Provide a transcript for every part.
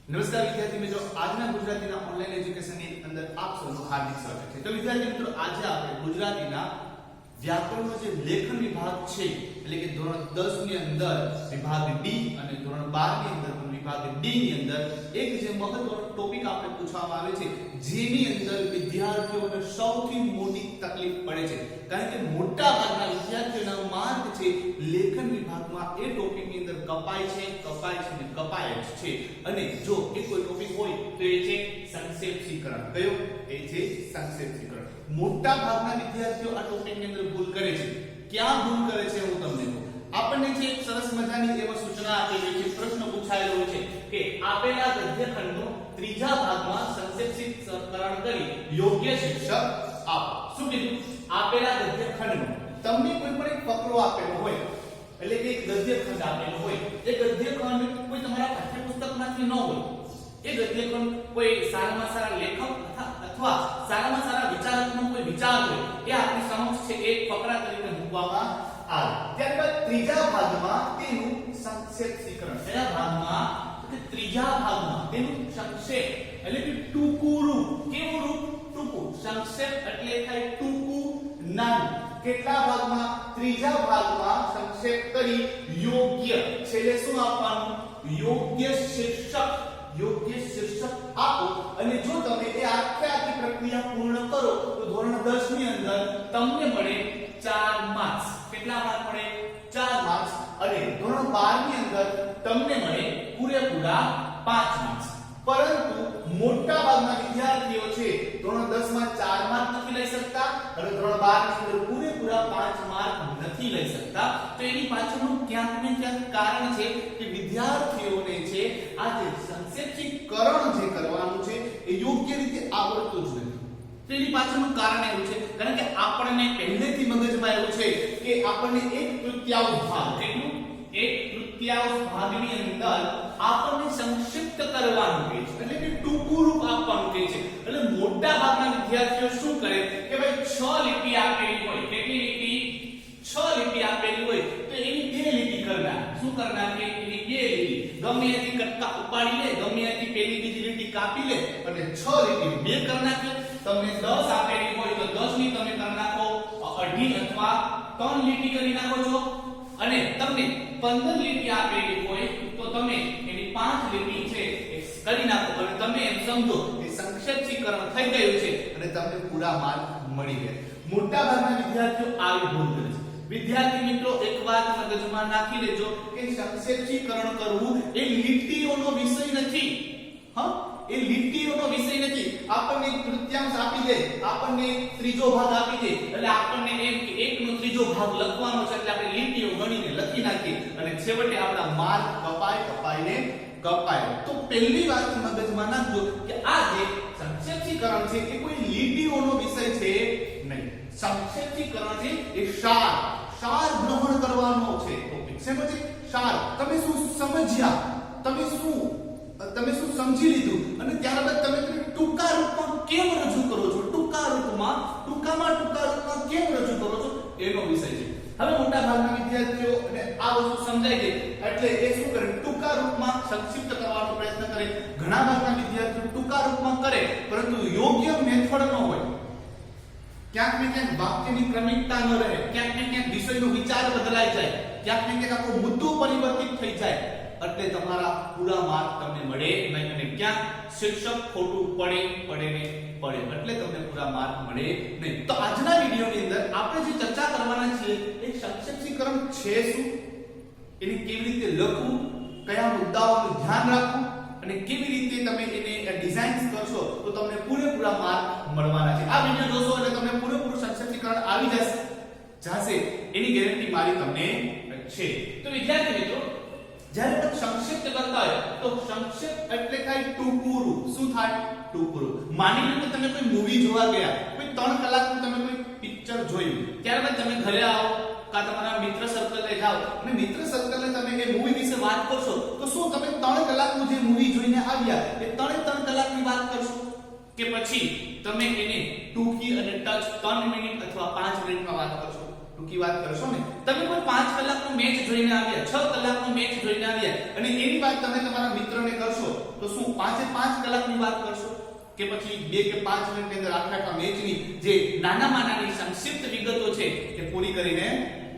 નમસ્કાર વિદ્યાર્થી મિત્રો, આજના ગુજરાતીના ઓનલાઈન એજ્યુકેશનની અંદર આપ સૌનું હાર્દિક સ્વાગત છે। તો વિદ્યાર્થી મિત્રો, આજે આપણે ગુજરાતીના વ્યાકરણનો જે લેખન વિભાગ છે એટલે કે ધોરણ 10 ની અંદર વિભાગ ડી અને ધોરણ 12 ની અંદર વિભાગ ડી ની અંદર એક જે મહત્વનો ટોપિક આપણે પૂછવામાં આવે છે, જેની અંદર વિદ્યાર્થીઓને સૌથી મોટી તકલીફ પડે છે, કારણ કે મોટા ભાગના વિદ્યાર્થીઓના માર્ક છે લેખન વિભાગમાં એ ટોપિકની અંદર કપાય છે અને કપાય જ છે। અને જો એ કોઈ ટોપિક હોય તો એ છે સંક્ષેપ્તીકરણ। કયો? એ છે સંક્ષેપ્તીકરણ। મોટા ભાગના વિદ્યાર્થીઓ આ ટોપિકની અંદર ભૂલ કરે છે। ક્યાં ભૂલ કરે છે હું તમને કહું। આપણને જે એક સરસ મજાની એવો સૂચના આપેલી છે, પ્રશ્ન પૂછાયેલો છે કે આપેલા ગદ્યખંડનો ત્રીજા ભાગમાં સંક્ષેપ્તીકરણ કરી યોગ્ય શીર્ષક આપો। શું કીધું? આપેલા ગદ્યખંડનો તમને કોઈ પણ એક ફકરો આપેલો હોય, એટલે કે એક ગદ્યખંડ આપેલો હોય, એ ગદ્યખંડ કોઈ તમારા પાઠ્યપુસ્તકમાંથી ન હોય, એ ગદ્યખંડ કોઈ સારામાં સારા લેખક અથવા સારામાં સારા વિચારકનો કોઈ વિચાર હોય, એ આપણી સમક્ષ છે એક ફકરા તરીકે મૂકવામાં આવે। ત્યારબાદ ત્રીજા ભાગમાં તેનું સંક્ષેપ્તીકરણ, કયા ભાગમાં? ત્રીજા ભાગમાં તેનું સંક્ષેપ એટલે કે ટૂંકું રૂપ। કેવું રૂપ? ટૂંકું। સંક્ષેપ એટલે થાય ટૂંકું, નાનું। કેટલા ભાગમાં? ત્રીજા ભાગમાં સંક્ષેપ કરી યોગ્ય છેલ્લે શું આપવાનું? યોગ્ય શીર્ષક આપો। અને જો તમે એ આખી પ્રક્રિયા પૂર્ણ કરો તો ધોરણ 10 ની અંદર તમને મળે 4 માર્ક્સ। કેટલા માર્ક મળે? 4 માર્ક્સ। અને ધોરણ 12 ની અંદર તમને મળે પૂરેપૂરા 5 માર્ક્સ। પરંતુ મોટા ભાગના વિદ્યાર્થીઓ છે ધોરણ 10 માં 4 માર્ક નથી લઈ શકતા અને ધોરણ 12 ની અંદર પૂરેપૂરા 5 માર્ક નથી લઈ શકતા। તો એની પાછળનું ક્યાંક ને ક્યાંક કારણ છે કે વિદ્યાર્થીઓને છે આ જે સંક્ષેપ્તીકરણ જે કરવાનું છે એ યોગ્ય રીતે આવડતું જ નથી। તેની પાછળનું કારણ એવું છે કારણ કે આપણને પહેલેથી મગજમાં એવું છે કે આપણને 1/3 ભાગ, કેટલું? 1/3 ભાગની અંદર આપણને સંક્ષિપ્ત કરવાનું કહે છે, એટલે કે ટૂંકું રૂપ આપવાનું કહે છે। એટલે મોટા ભાગના વિદ્યાર્થીઓ શું કરે કે ભાઈ 6 લીટી આપેલી હોય, કેટલી લીટી? 6 લીટી આપેલી હોય તો એની 2 લીટી કરનાર। શું કરનાર? કે એની 2 લીટી ગમે ત્યાંથી કટકા ઉપાડી લે, ગમે ત્યાંથી પેલી બીજી લીટી કાપી લે અને 6 લીટી 2 કરી નાખે। તમને 10 આપેલી હોય તો 10 ની તમે કરી નાખો અઢી અથવા 3 લીટી કરી નાખો છો, અને તમને 15 લીટી આપેલી હોય તો તમે એની 5 લીટી છે એ કરી નાખો અને તમે એમ સમજો કે સંક્ષેપ્તીકરણ થઈ ગયું છે અને તમને પૂરા માર્ક મળી ગયા। મોટા ભાગના વિદ્યાર્થીઓ આવી ભૂલ કરે છે। વિદ્યાર્થી મિત્રો, એક વાત મગજમાં નાખી લેજો કે સંક્ષેપ્તીકરણ કરવું એ લીટીઓનો વિષય નથી। એ લીટીઓનો વિષય નથી। આપણને તૃતીયાંશ આપી દે, આપણને ત્રીજો ભાગ આપી દે એટલે આપણને એમ કે 1/3 ભાગ લખવાનો છે એટલે આપણે લીટીઓ ગણીને લખી નાખીએ અને છેવટે આપણા માર્ક કપાય। તો પહેલી વાત મગજમાં નાખજો કે આ જે સંક્ષેપ્તીકરણ છે એ કોઈ લીટીઓનો વિષય છે નહીં। સંક્ષેપ્તીકરણ છે એ સાર ગ્રહણ કરવાનો છે ટોપિક। સમજે? સાર તમે શું સમજ્યા, તમે શું સમજી લીધું અને ત્યારબાદ તમે ટૂંકા રૂપમાં કેમ રજૂ કરો છો, ટૂંકામાં કેમ રજૂ કરો છો એનો વિષય છે। હવે મોટા ભાગના વિદ્યાર્થીઓ અને આ વસ્તુ સમજાય ગઈ એટલે એ શું કરે? ટૂંકા રૂપમાં સંક્ષિપ્ત કરવાનો પ્રયત્ન કરે। ઘણા ભાગના વિદ્યાર્થીઓ ટૂંકા રૂપમાં કરે પરંતુ યોગ્ય મેથડ ન હોય, ક્યાંક ને ક્યાંક વાક્યની ક્રમિકતા ન રહે, ક્યાંક ને ક્યાંક વિષયનો વિચાર બદલાઈ જાય, ક્યાંક ને ક્યાંક આખો મુદ્દો પરિવર્તિત થઈ જાય એટલે તમારા પૂરા માર્ક તમને મળે નહીં અને ક્યાંક શીર્ષક ખોટું પડે એટલે તમને પૂરા માર્ક મળે નહીં। તો આજના વિડિયોની અંદર આપણે જે ચર્ચા કરવાના છીએ એ સંક્ષેપ્તીકરણ છે શું, એને કેવી રીતે લખવું, કયા મુદ્દાઓનું ધ્યાન રાખવું અને કેવી રીતે તમે એને ડિઝાઇન કરશો તો તમને પૂરેપૂરા માર્ક મળવાના છે। આ વિડિયો જોશો એટલે તમને પૂરેપૂરું સંક્ષેપ્તીકરણ આવી જશે એની ગેરંટી મારી તમને છે। તો વિદ્યાર્થી મિત્રો, જ્યારે પણ સંક્ષિપ્ત કરતા હોય તો સંક્ષેપ એટલે કઈ ટૂંકું રૂપ। શું થાય? ટૂંકું રૂપ। માની લો કે તમે કોઈ મૂવી જોવા ગયા, કોઈ 3 કલાકનું તમે કોઈ પિક્ચર જોયું, ત્યારબાદ તમે ઘરે આવો કા તમારા મિત્ર સર્કલને જાઓ અને મિત્ર સર્કલને તમે એ મૂવી વિશે વાત કરશો તો શું તમે 3 કલાકનું જે મૂવી જોઈને આવ્યા એ 3 કલાકની વાત કરશો કે પછી તમે એને ટૂંકી અને ટચ 3 મિનિટ અથવા 5 મિનિટમાં વાત કરશો? ટૂંકી વાત કરશો ને। તમે કોઈ 5 કલાકનો મેચ જોઈને આવ્યા, 6 કલાકનો મેચ જોઈને આવ્યા અને એની વાત તમે તમારા મિત્રને કરશો તો શું 5 કલાકની વાત કરશો કે પછી 2 કે 5 મિનિટની અંદર આખા મેચની જે નાનામાં નાની સંક્ષિપ્ત વિગતો છે એ પૂરી કરીને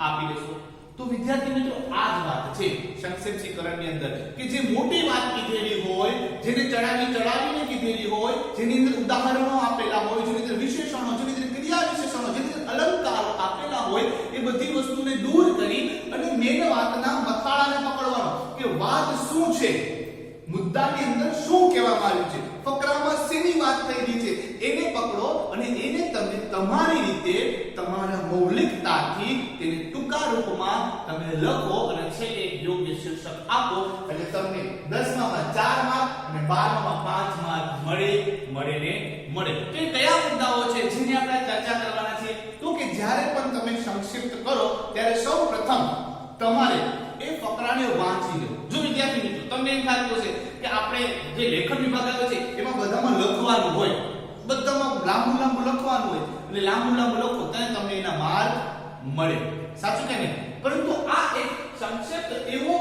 આપી દેશો? તો વિદ્યાર્થી મિત્રો આ જ વાત છે સંક્ષિપ્તીકરણની અંદર કે જે મોટી વાત કીધેલી હોય, જેને ચડાવીને કીધેલી હોય, જેની અંદર ઉદાહરણો આપેલા હોય, જેની અંદર વિશેષણો, જેની અંદર ક્રિયા વિશેષણો, જેની અંદર અલંકારો આપેલા હોય, એ બધી વસ્તુને દૂર કરી અને મેન વાતના મથાળાને પકડવાનો કે વાત શું છે, મુદ્દાની અંદર શું કહેવામાં આવ્યું છે, ફકરામાં શેની વાત થઈ રહી છે, એને પકડો અને એને તમે તમારી રીતે તમારા મૌલિકતાથી તેને ટૂંકા રૂપમાં તમે લખો અને છેલ્લે એક યોગ્ય શીર્ષક આપો એટલે તમને 10માં 4 માર્ક અને 12માં 5 માર્ક મળે. તો એ કયા મુદ્દાઓ છે જેની આપણે ચર્ચા કરવાના છે? તો કે જ્યારે પણ તમે સંક્ષિપ્ત કરો ત્યારે સૌપ્રથમ તમારે એ ફકરાને વાંચી લો. જો વિદ્યાર્થી મિત્રો તમને એમ થતું હશે કે આપણે જે લેખન વિભાગ આવે છે એમાં બધામાં લખવાનું હોય, બધામાં લાંબુ લખવાનું હોય એટલે લાંબુ લખો તો તમને એના માર્ક મળે. સાચું કે નહીં? પરંતુ આ એક સંક્ષિપ્ત એવો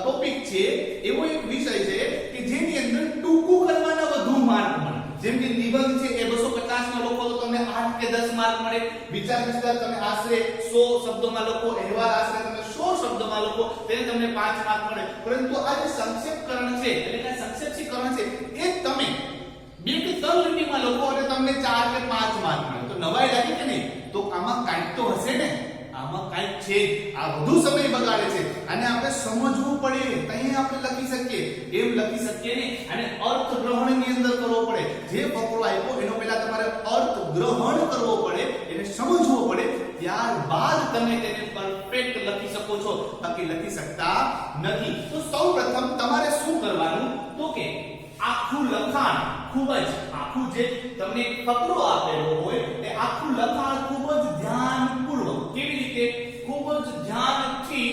ટોપિક છે, એવો એક વિષય છે કે જેની અંદર ટૂંકું કરવાના વધુ માર્ક મળે. જેમ કે નિબંધ છે એ 250 માં લખો તો તમને 8 કે 10 માર્ક મળે. વિચાર વિસ્તાર તમે આશરે 100 શબ્દોમાં લખો, અહેવાલ આશરે તમે 100 શબ્દોમાં લખો તેને તમને 5 માર્ક મળે. પરંતુ આ જે સંક્ષેપકરણ છે એટલે કે સંક્ષેપીકરણ છે એ તમે 2 કે 3 લીટીમાં લખો અને તમને 4 કે 5 માર્ક મળે. તો નવાઈ લાગી કે નહીં? તો આમાં કાંઈક તો હશે ને, આમાં કાંઈક છે. આ વધુ સમય બગાડે છે અને આપણે સમજવું પડે તઈ આપણે લખી શકીએ, એમ લખી શકીએ ને. અને અર્થ ગ્રહણની અંદર કરવો પડે. જે ફકરો આપ્યો એનો પહેલા તમારે અર્થ ગ્રહણ કરવો પડે, એને સમજવો પડે, ત્યારબાદ તમે તેને પરફેક્ટ લખી શકો છો, બાકી લખી શકતા નથી. તો સૌપ્રથમ તમારે શું કરવાનું? તો કે આખું લખાણ ખૂબ જ આખું જે તમને ફકરો આપેલો હોય એ આખું લખાણ ખૂબ જ ધ્યાનપૂર્વક, કેવી રીતે? ખૂબ જ ધ્યાનથી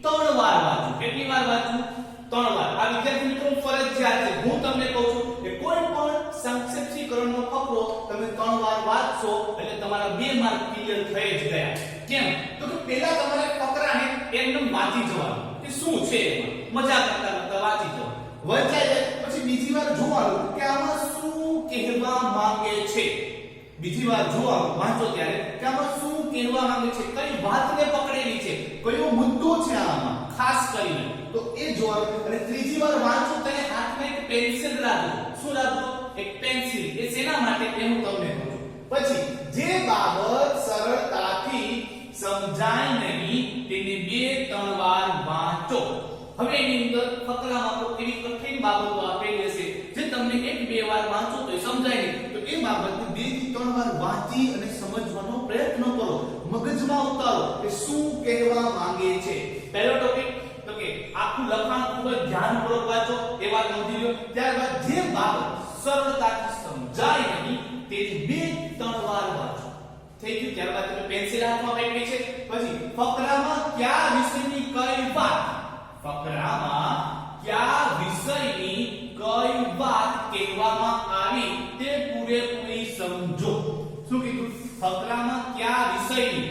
3 વાર વાંચવું. કેટલી વાર વાંચવું? 3 વાર. આ વિદ્યાર્થી મિત્રો ફરજિયાત છે. હું તમને કહું છું કે કોઈ પણ સંક્ષેપીકરણનો ફકરો તમે 3 વાર વાંચશો એટલે તમારા 2 માર્ક ક્લિયર થઈ જ ગયા. કેમ? તો કે પહેલા તમારે ફકરાને એકદમ વાંચી જવાનું કે શું છે એમાં, મજા કરતા વાંચી જવાનું. વંચાય પછી બીજી વાર જોવાનું કે આમાં શું કહેવા માંગે છે. બીજી વાર જોવાનું વાંચો ત્યારે કે આમાં શું કહેવા માંગે છે, કઈ વાતને પકડેલી છે, કયો મુદ્દો છે આમાં ખાસ કરીને, તો એ જોવાનું. અને ત્રીજી વાર વાંચો ત્યારે હાથમાં એક પેન્સિલ રાખો. શું રાખો? એક પેન્સિલ. એ શેના માટે એ હું તમને કહું છું. પછી જે બાબત સરળતાથી સમજાય નહીં તેને 2-3 વાર વાંચો. હવે એની અંદર ફકરામાં તો એવી કઠિન બાબતો આપેલી હશે જે તમને 1-2 વાર વાંચો તો સમજાય નહીં, તો એ બાબતને 2 થી 3 વાર વાંચી અને સમજવાનો પ્રયત્ન કરો, મગજમાં ઉતારો કે શું કહેવા માંગે છે. પહેલો ટોપિક તો કે આખું લખાણ ખૂબ જ ધ્યાનપૂર્વક વાંચો, એ વાત નોંધી લો. ત્યારબાદ જે બાબત સરળતાથી સમજાય નહીં તે 2-3 વાર વાંચો. થઈ ગયું? ત્યારબાદ તમે પેન્સિલ હાથમાં પકડી છે. પછી ફકરામાં કયા વિષયની કઈ વાત, ફકરામાં કયા વિષયની કઈ વાત કહેવામાં આવી તે પૂરેપૂરી સમજો. શું કીધું? ફકરામાં કયા વિષયની,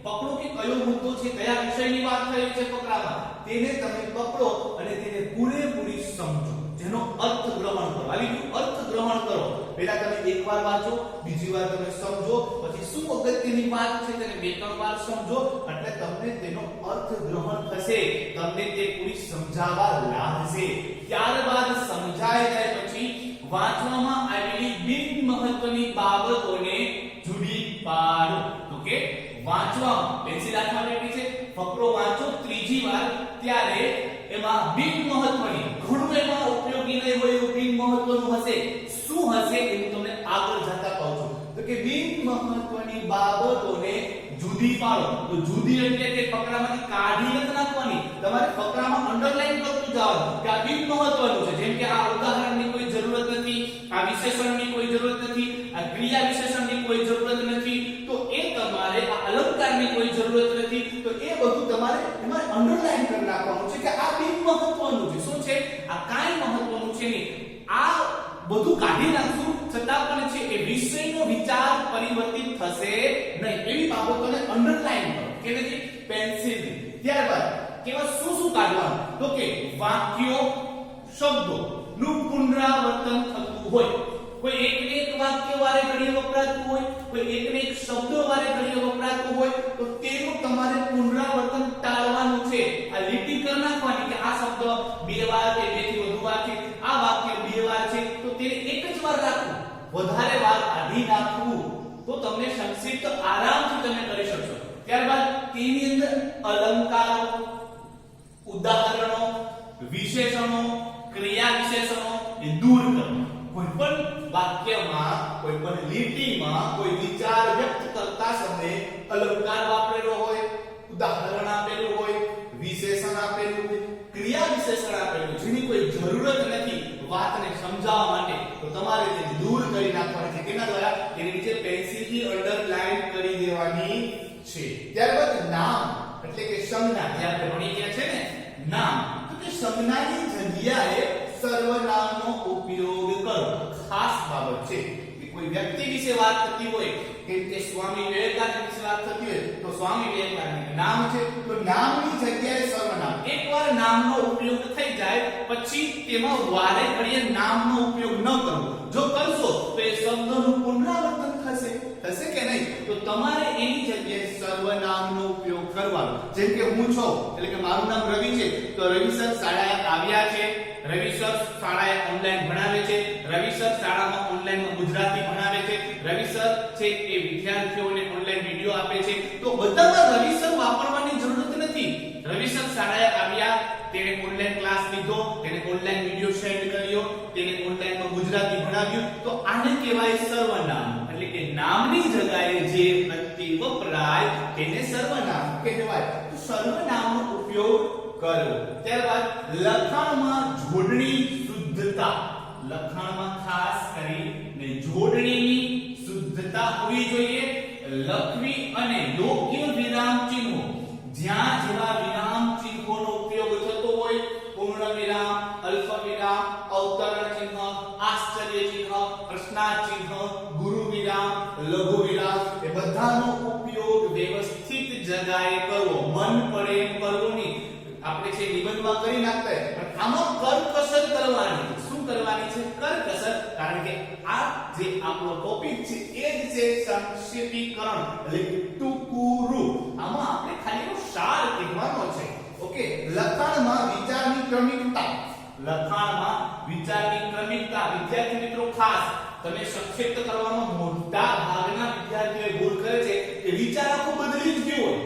પકડો કે કયો મુદ્દો છે, કયા વિષયની વાત થઈ છે ફકરામાં, તેને તમે પકડો અને તેને પૂરેપૂરી સમજો, જેનો અર્થ ગ્રહણ કરો. આવી ગયું? અર્થ ગ્રહણ કરો. પહેલા તમે 1 વાર વાંચો, બીજી વાર તમે સમજો, પછી શું અગત્યની વાત છે તેને 2-3 વાર સમજો એટલે તમને તેનો અર્થ ગ્રહણ થશે, તમને તે પૂરી સમજાવવા લાગશે. ત્યારબાદ સમજાય જાય પછી વાંચવામાં આવેલી બિન મહત્વની બાબતોને જુદી પાડો. તો કે વાંચવામાં પેન્સિલ હાથમાં લેવી છે, ફકરો વાંચો ત્રીજી વાર ત્યારે એમાં બિન મહત્વની, ઘણું એમાં ઉપયોગી નહીં હોય એવું બિન મહત્વનું હશે. શું હશે એ હું તમને આગળ જતા કહું છું. તો કે બિન મહત્વની બાબતોને જુદી પાડો. તો જુદી એટલે કે ફકરામાંથી કાઢી નથી નાખવાની, તમારે ફકરામાં અંડરલાઈન કરતું જવાનું કે આ બિન મહત્વનું છે. જેમ કે આ ઉદાહરણની કોઈ જરૂરત નથી, આ વિશેષણની કોઈ જરૂરત નથી, આ ક્રિયા વિશેષણની કોઈ જરૂરત નથી, તો એ તમારે આ અલંકારની કોઈ જરૂરત નથી, તો એ બધું તમારે એમાં અંડરલાઈન કરી નાખવાનું છે કે આ બિન મહત્વનું છે. શું છે? આ કાંઈ મહત્વનું છે નહીં. આ બધું કાઢી નાખશું છતાં પણ છે એ વિષયનો વિચાર પરિવર્તિત થશે નહીં એવી બાબતોને અંડરલાઈન કરો. કે નથી? પેન્સિલ. ત્યારબાદ કેવા શું કાઢી ટાળવાનું તો કે વાક્યો શબ્દો નું પુનરાવર્તન થતું હોય કોઈ એક ને એક વાક્ય વારે ઘડીએ વપરાતું હોય કોઈ એક ને એક શબ્દો વારે ઘડીએ વપરાતું હોય તો તેનું તમારે પુનરાવર્તન ટાળવાનું છે આ લીટી કરી નાખવાની કે આ શબ્દ બે વાર કે બે થી વધુ વાર છે આ વાક્ય બે વાર છે તો તેને એક જ વાર રાખવું વધારે વાર આધી નાખવું તો તમને સંક્ષિપ્ત આરામથી તમે કરી શકશો ત્યારબાદ તેની અંદર અલંકારો ઉદાહરણો વિશેષણો ક્રિયા વિશેષણો એ દૂર કરો કોઈ પણ વાક્યમાં કોઈ પણ લીટીમાં કોઈ વિચાર વ્યક્ત કરતા સમયે અલંકાર વાપરેલો હોય ઉદાહરણ આપેલું હોય વિશેષણ આપેલું હોય ક્રિયા વિશેષણ આપેલું જેની કોઈ જરૂરત નથી વાતને સમજાવવા માટે તો તમારે તેને દૂર કરી નાખવાની છે કેના દ્વારા તેની નીચે પેન્સિલથી અંડરલાઈન કરી દેવાની છે ત્યારબાદ નામ એટલે કે સંજ્ઞા જે આપણે ભણી ગયા છે ને નામ તો કે સંજ્ઞાની જગ્યાએ સર્વનામનો ઉપયોગ કરો ખાસ બાબત છે કે કોઈ વ્યક્તિ વિશે વાત થતી હોય કે સ્વામી વિવેકાનંદ વિશે વાત થતી હોય તો સ્વામી વિવેકાનંદ નામ છે તો નામની જગ્યાએ સર્વનામ એકવાર નામનો ઉપયોગ થઈ જાય પછી તેમાં વારે ઘડીએ નામનો ઉપયોગ ન કરવો જો કરશો તો એ શબ્દનું પુનરાવર્તન થશે કે નહીં તો તમારે એની જગ્યાએ સર્વનામનો ઉપયોગ કરવાનો જેમ કે હું છું એટલે કે મારું નામ રવિ છે તો રવિ સર શાળાએ આવ્યા છે રવિ સર શાળાએ ઓનલાઈન ભણાવે છે રવિ સર શાળામાં ઓનલાઈનમાં ગુજરાતી ભણાવે છે રવિ સર છે એ વિદ્યાર્થીઓને ઓનલાઈન વિડિયો આપે છે તો બધામાં રવિ સર વાપરવાની જરૂરત નથી રવિ સર શાળાએ આવ્યા તેને ઓનલાઈન ક્લાસ લીધો તેને ઓનલાઈન વિડિયો સેન્ડ કર્યો તેને ઓનલાઈનમાં ગુજરાતી ભણાવ્યું તો આને કહેવાય સર્વનામ એટલે કે નામની જગ્યાએ જે પ્રત્યય વપરાય તેને સર્વનામ કહેવાય તો સર્વનામનો ઉપયોગ કરો ત્યારબાદ લખાણમાં જોડણી શુદ્ધતા લખાણમાં ખાસ કરીને જોડણીની શુદ્ધતા હોવી જોઈએ લખવી અને યોગ્ય વિરામ ચિહ્નો જ્યાં જેવા વિરામ ચિહ્નોનો ઉપયોગ થતો હોય પૂર્ણ વિરામ અલ્પ વિરામ અવતરણ ચિહ્ન આશ્ચર્ય ચિહ્ન પ્રશ્નાર્થ ચિહ્ન ગુરુ વિરામ લઘુ વિરામ એ બધાનો ઉપયોગ વ્યવસ્થિત જગ્યાએ કરવો મન પડે એમ કરવો નહીં આપણે છે નિબંધમાં કરી નાખતા પણ આમાં કરકસર કરવાની શું કરવાની છે કરકસર કારણ કે આ જે આપણો ટોપિક છે એ જ છે સંક્ષેપીકરણ એટલે ટૂંકું રૂપ આમાં આપણે ખાલી સાર કહેવાનો છે ઓકે લખાણમાં વિચારની ક્રમિકતા વિદ્યાર્થી મિત્રો ખાસ તમે સંક્ષિપ્ત કરવામાં મોટા ભાગના વિદ્યાર્થીઓ ભૂલ કરે છે કે વિચાર આખો બદલી જ ગયો હોય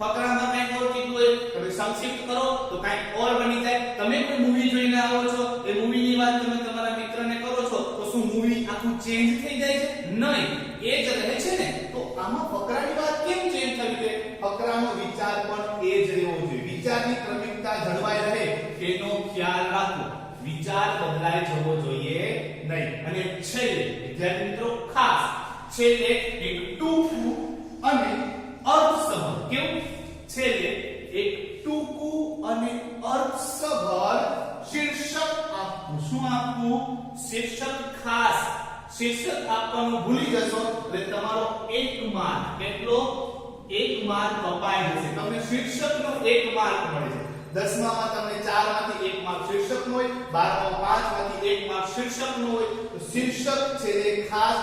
ફકરામાં કંઈક ઓર કીધું હોય તમે સંક્ષિપ્ત કરો તો કંઈક ઓર બની જાય તમે કોઈ મૂવી જોઈને આવો છો એ મૂવીની વાત તમે તમારા મિત્રને કરો છો તો શું મૂવી આખું ચેન્જ થઈ જાય છે નહીં એ જ રહે છે ને તો આમાં ફકરાની વાત કેમ ચેન્જ થવી જોઈએ ફકરાનો વિચાર પણ એ જ રહેવો જોઈએ વિચારની ક્રમિકતા જળવાઈ રહે તેનો ખ્યાલ રાખો વિચાર બદલાઈ જવો જોઈએ નહીં અને છેલ્લે વિદ્યાર્થી મિત્રો ખાસ છેલ્લે એક ટૂંકું અને અર્થસભર કેવું છેલ્લે એક ટૂંકું અને અર્થસભર શીર્ષક આપવું શું આપવું શીર્ષક ખાસ શીર્ષક આપવાનું ભૂલી જશો એટલે તમારો 1 માર્ક કેટલો 1 માર્ક કપાઈ જશે તમને શીર્ષકનો 1 માર્ક મળે છે 10માં તમને 4 માંથી 1 માર્ક શીર્ષકનો હોય 12માં 5 માંથી 1 માર્ક શીર્ષકનો હોય તો શીર્ષક છે એ ખાસ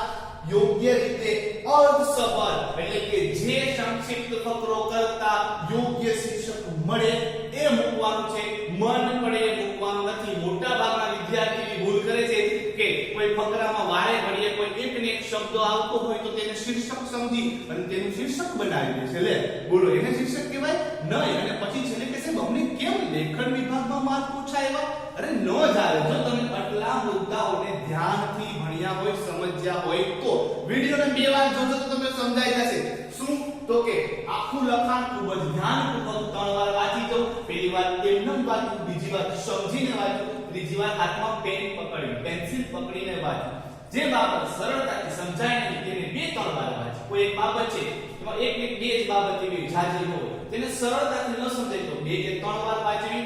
યોગ્ય રીતે અર્થસભર એટલે કે જે સંક્ષિપ્ત ફકરો કરતા યોગ્ય શીર્ષક મળે એ મૂકવાનું છે મન પડે એ મૂકવાનું નથી મોટા ભાગના વિદ્યાર્થીઓ ભૂલ કરે છે કે કોઈ ફકરામાં વારે ઘડીએ કોઈ એક ને એક શબ્દ આવતો હોય તો તેને શીર્ષક સમજી અને તેનું શીર્ષક બનાવી દે છે લે બોલો એને શીર્ષક કહેવાય નહીં અને પછી છેલ્લે કહેશે અમને કેમ લેખન વિભાગમાં માર્ક ઓછા આવ્યા અરે ન જાવે જો તમે આટલા મુદ્દાઓને ધ્યાનથી ભણ્યા હોય સમજ્યા હોય તો વિડિયોને 2 વાર જોજો તો તમને સમજાઈ જશે શું તો કે આખું લખાણ ખૂબ જ ધ્યાનપૂર્વક 3 વાર વાંચી દો પહેલી વાર એમનેમ વાંચો બીજી વાર સમજીને વાંચો ત્રીજી વાર હાથમાં પેન પકડી પેન્સિલ પકડીને વાંચો જે બાબત સરળતાથી સમજાય નહીં તેને 2-3 વાર વાંચો કોઈ એક બાબત છે એમાં એક બે જ બાબત એવી જાજી ન હોય તેને સરળતાથી ન સમજાય તો 2 કે 3 વાર વાંચવી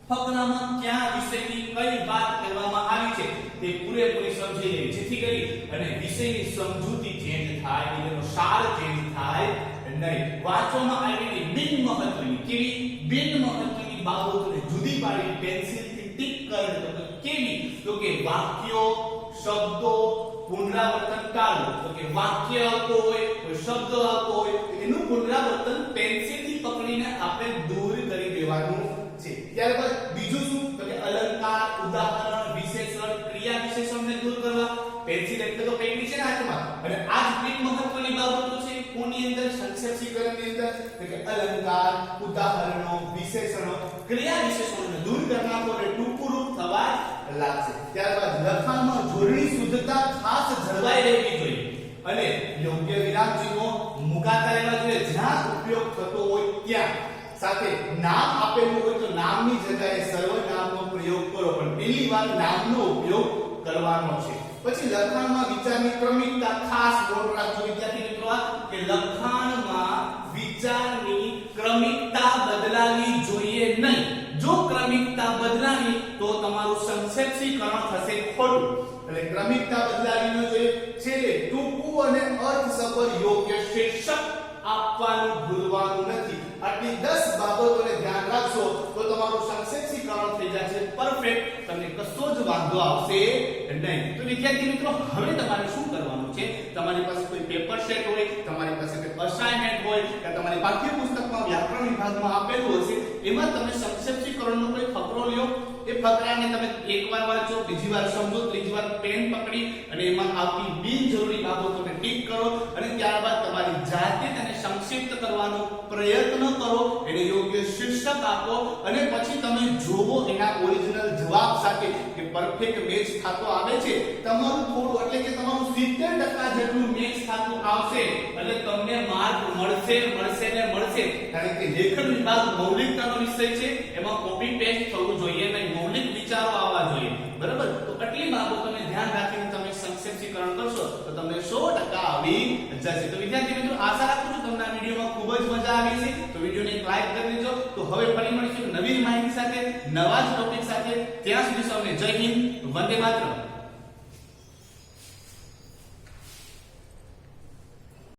ફકરામાં ક્યાં વિષયની કઈ વાત કરવામાં આવી છે તે પૂરેપૂરી સમજી લેવી જેથી કરી અને વિષયની સમજૂતી ચેન્જ થાય એનો સાર ચેન્જ થાય નહીં વાંચવામાં આવેલી બિન મહત્વની બાબતોને જુદી પાડી પેન્સિલથી ટીક કરે તો કેવી? તો કે વાક્યો, શબ્દો, પુનરાવર્તન ટાળવું. તો કે વાક્ય આવતો હોય, કોઈ શબ્દ આવતો હોય, એનું પુનરાવર્તન પેન્સિલથી પકડીને આપણે દૂર કરી દેવાનું છે. ત્યારબાદ બીજું શું? તો કે અલંકાર, ઉદાહરણ, વિશેષણ, ક્રિયા વિશેષણને દૂર કરવા. પેન્સિલ એટલે તો પેન્સિલ છે ને હાથમાં, અને આ જ એક મહત્વની બાબતો છે કોની અંદર? સંક્ષેપીકરણની અંદર. તો કે અલંકાર, ઉદાહરણો, વિશેષણો, ક્રિયા વિશેષણોને દૂર કરનારો અને ટૂંકું રૂપ થવા લાગશે. ત્યારબાદ લખાણમાં જોડણી શુદ્ધતા ખાસ જળવાઈ રહેવી જોઈએ અને યોગ્ય વિરામ ચિહ્નો મુકાતા રહેવા જોઈએ જ્યાં ઉપયોગ થતો હોય ત્યાં. સાથે નામ આપેલું હોય તો નામની જગ્યાએ સર્વનામનો પ્રયોગ કરો, પણ પહેલી વાર નામનો ઉપયોગ કરવાનો છે. પછી લખાણમાં વિચારની ક્રમિકતા ખાસ નોંધ રાખજો વિદ્યાર્થી મિત્રો, કે લખાણમાં વિચારની ક્રમિકતા બદલાવી જોઈએ નહીં. જો ક્રમિકતા બદલાવી તો તમારું સંક્ષેપીકરણ થશે ખોટું. એટલે ક્રમિકતા બદલાવી ન જોઈએ. છેલ્લે ટૂંકું અને અર્થસભર યોગ્ય શીર્ષક આપવાનું ભૂલવાનું નથી. આટલી 10 બાબતોને ધ્યાન રાખશો તો તમારું સંક્ષેપીકરણ થઈ જશે પરફેક્ટ. તમને કશો જ વાંધો આવશે નહીં. તો વિદ્યાર્થી મિત્રો, હવે તમારે શું કરવાનું છે? તમારી પાસે કોઈ પેપર સેટ હોય, તમારી પાસે કોઈ અસાઇનમેન્ટ હોય, કે તમારી પાઠ્યપુસ્તકમાં વ્યાકરણ વિભાગમાં આપેલું હશે, એમાં તમે સંક્ષેપીકરણનો કોઈ ફકરો લ્યો. એ ફકરાને તમે એકવાર વાંચો, બીજી વાર સમજો, ત્રીજી વાર પેન પકડી અને એમાં આવતી બિનજરૂરી બાબતોને ટીક કરો અને ત્યારબાદ તમારી જાતે તેને સંક્ષિપ્ત કરવાનો પ્રયત્ન કરો, એને યોગ્ય શીર્ષક આપો અને પછી તમે જોવો એના ઓરિજિનલ જવાબ સાથે કે પરફેક્ટ મેચ થતો આવે છે. તમારું થોડું એટલે કે તમારું 70% જેટલું મેચ થતું આવશે એટલે તમને માર્ક મળશે. કારણ કે લેખન વિભાગ મૌલિકતાનો વિષય છે, એમાં કોપી પેસ્ટ થવું જોઈએ નહીં, મૌલિક વિચારો આવવા જોઈએ. બરાબર? તો આટલી બાબતોને ધ્યાન રાખીને તમે સંક્ષેપીકરણ કરશો તો તમને 100% આવી જશે. તો વિદ્યાર્થી મિત્રો, આશા રાખું છું તમને આ વિડીયોમાં ખૂબ જ મજા આવી છે. તો વિડીયોને એક લાઈક કરી દેજો. તો હવે ફરી મળીશું નવી માહિતી સાથે, નવા જ ટોપિક સાથે. ત્યાં સુધી સૌને જય હિન્દ, વંદે માતરમ.